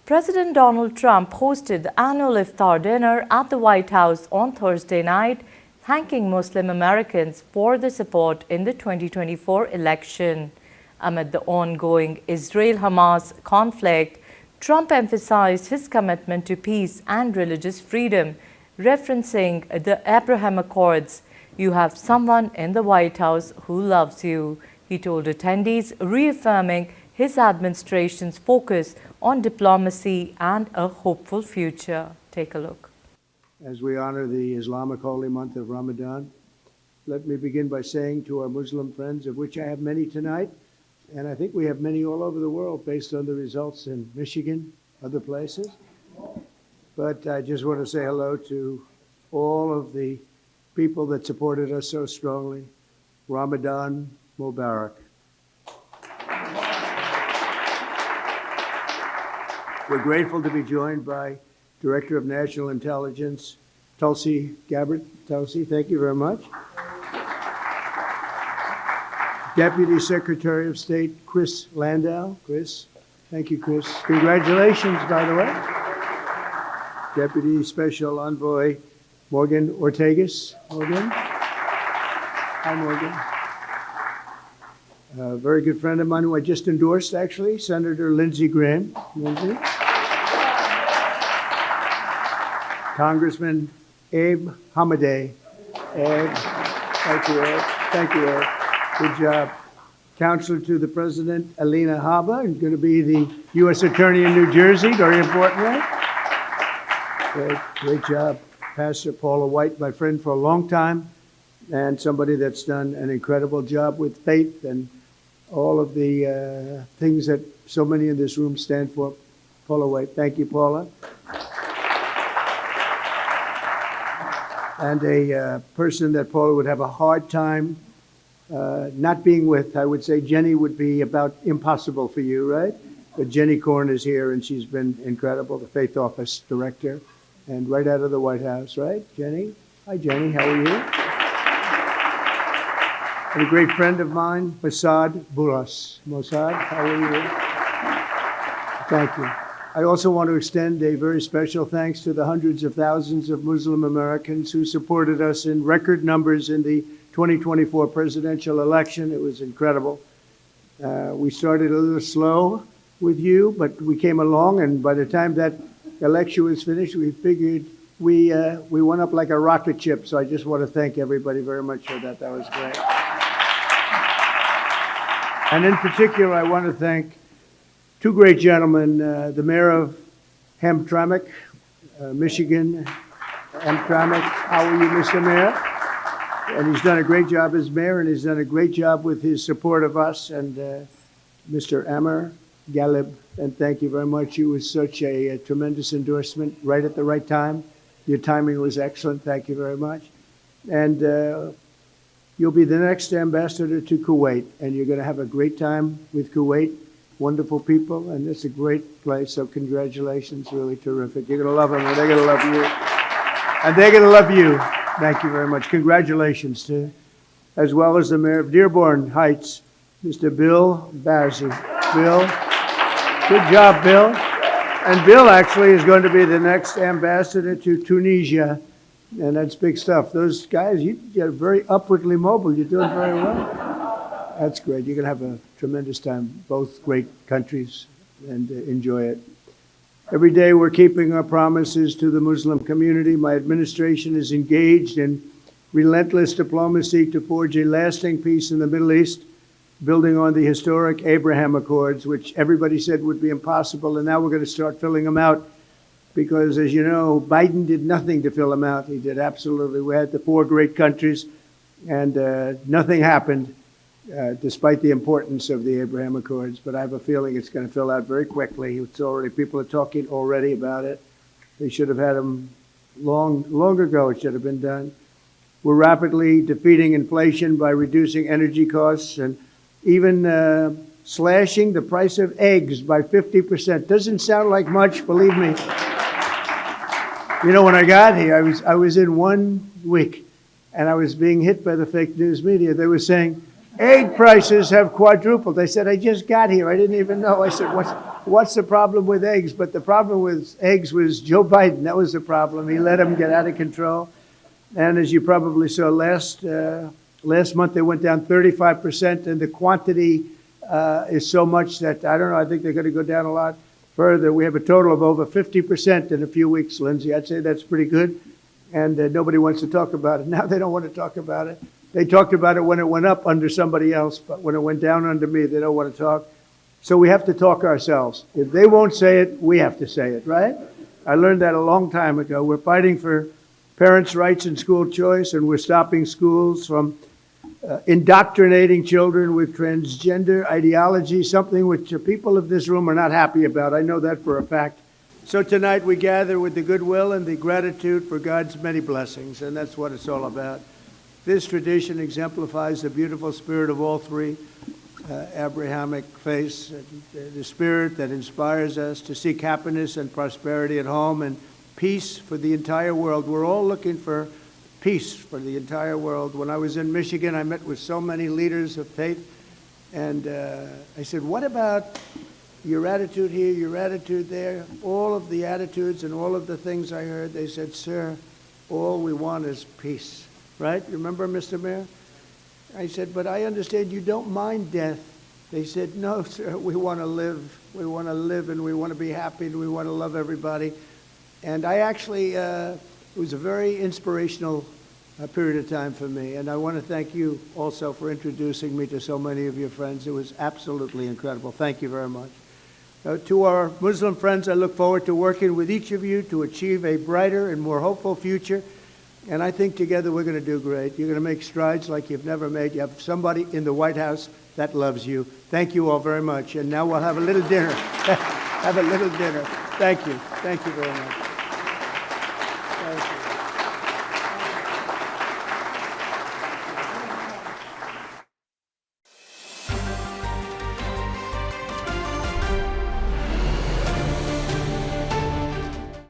President Donald Trump hosted the annual Iftar dinner at the White House on Thursday night, thanking Muslim Americans for their support in the 2024 election. Amid the ongoing Israel-Hamas conflict, Trump emphasized his commitment to peace and religious freedom, referencing the Abraham Accords. "You have someone in the White House who loves you," he told attendees, reaffirming his administration's focus on diplomacy and a hopeful future. Take a look. As we honor the Islamic holy month of Ramadan, let me begin by saying to our Muslim friends, of which I have many tonight, and I think we have many all over the world based on the results in Michigan, other places. But I just want to say hello to all of the people that supported us so strongly. Ramadan Mubarak. We're grateful to be joined by Director of National Intelligence, Tulsi Gabbard. Tulsi, thank you very much. Deputy Secretary of State, Chris Landau. Chris, thank you, Chris. Congratulations, by the way. Deputy Special Envoy, Morgan Ortagus. Morgan. Hi, Morgan. A very good friend of mine who I just endorsed, actually, Senator Lindsey Graham. Lindsey. Congressman Abe Hamadeh. Abe, thank you, Abe. Thank you, Abe. Good job. Counselor to the President, Alina Habba, and going to be the U.S. Attorney in New Jersey, very importantly. Great job. Pastor Paula White, my friend for a long time, and somebody that's done an incredible job with faith and all of the things that so many in this room stand for. Paula White, thank you, Paula. And a person that Paula would have a hard time not being with. I would say Jenny would be about impossible for you, right? But Jenny Korn is here, and she's been incredible, the Faith Office Director, and right out of the White House, right, Jenny? Hi, Jenny, how are you? And a great friend of mine, Mossad Bouras. Mossad, how are you? Thank you. I also want to extend a very special thanks to the hundreds of thousands of Muslim Americans who supported us in record numbers in the 2024 presidential election. It was incredible. We started a little slow with you, but we came along, and by the time that election was finished, we figured we went up like a rocket ship. So I just want to thank everybody very much for that. That was great. And in particular, I want to thank two great gentlemen, the mayor of Hamtramck, Michigan. Hamtramck, how are you, Mr. Mayor? And he's done a great job as mayor, and he's done a great job with his support of us. And Mr. Amar Galib, and thank you very much. You was such a tremendous endorsement, right at the right time. Your timing was excellent. Thank you very much. And you'll be the next ambassador to Kuwait, and you're going to have a great time with Kuwait. Wonderful people, and it's a great place, so congratulations, really terrific. You're going to love them, and they're going to love you. And they're going to love you. Thank you very much. Congratulations to, as well as the mayor of Dearborn Heights, Mr. Bill Bazzi. Bill, good job, Bill. And Bill actually is going to be the next ambassador to Tunisia, and that's big stuff. Those guys, you're very upwardly mobile. You're doing very well. That's great. You're going to have a tremendous time, both great countries, and enjoy it. Every day we're keeping our promises to the Muslim community. My administration is engaged in relentless diplomacy to forge a lasting peace in the Middle East, building on the historic Abraham Accords, which everybody said would be impossible, and now we're going to start filling them out because, as you know, Biden did nothing to fill them out. He did absolutely. We had the four great countries, and nothing happened. Despite the importance of the Abraham Accords, but I have a feeling it's going to fill out very quickly. It's already, people are talking already about it. They should have had them long ago. It should have been done. We're rapidly defeating inflation by reducing energy costs and even slashing the price of eggs by 50%. Doesn't sound like much, believe me. You know, when I got here, I was in 1 week, and I was being hit by the fake news media. They were saying, egg prices have quadrupled. They said, I just got here. I didn't even know. I said, what's the problem with eggs? But the problem with eggs was Joe Biden. That was the problem. He let them get out of control. And as you probably saw last month, they went down 35%, and the quantity is so much that, I don't know, I think they're going to go down a lot further. We have a total of over 50% in a few weeks, Lindsay. I'd say that's pretty good. And nobody wants to talk about it. Now they don't want to talk about it. They talked about it when it went up under somebody else, but when it went down under me, they don't want to talk. So we have to talk ourselves. If they won't say it, we have to say it, right? I learned that a long time ago. We're fighting for parents' rights and school choice, and we're stopping schools from indoctrinating children with transgender ideology, something which people of this room are not happy about. I know that for a fact. So tonight we gather with the goodwill and the gratitude for God's many blessings, and that's what it's all about. This tradition exemplifies the beautiful spirit of all three Abrahamic faiths, the spirit that inspires us to seek happiness and prosperity at home and peace for the entire world. We're all looking for peace for the entire world. When I was in Michigan, I met with so many leaders of faith, and I said, what about your attitude here, your attitude there? All of the attitudes and all of the things I heard, they said, sir, all we want is peace. Right? You remember, Mr. Mayor? I said, but I understand you don't mind death. They said, no, sir, we want to live. We want to live, and we want to be happy, and we want to love everybody. And I actually, it was a very inspirational period of time for me. And I want to thank you also for introducing me to so many of your friends. It was absolutely incredible. Thank you very much. To our Muslim friends, I look forward to working with each of you to achieve a brighter and more hopeful future. And I think together we're going to do great. You're going to make strides like you've never made. You have somebody in the White House that loves you. Thank you all very much. And now we'll have a little dinner. Have a little dinner. Thank you. Thank you very much. Thank you.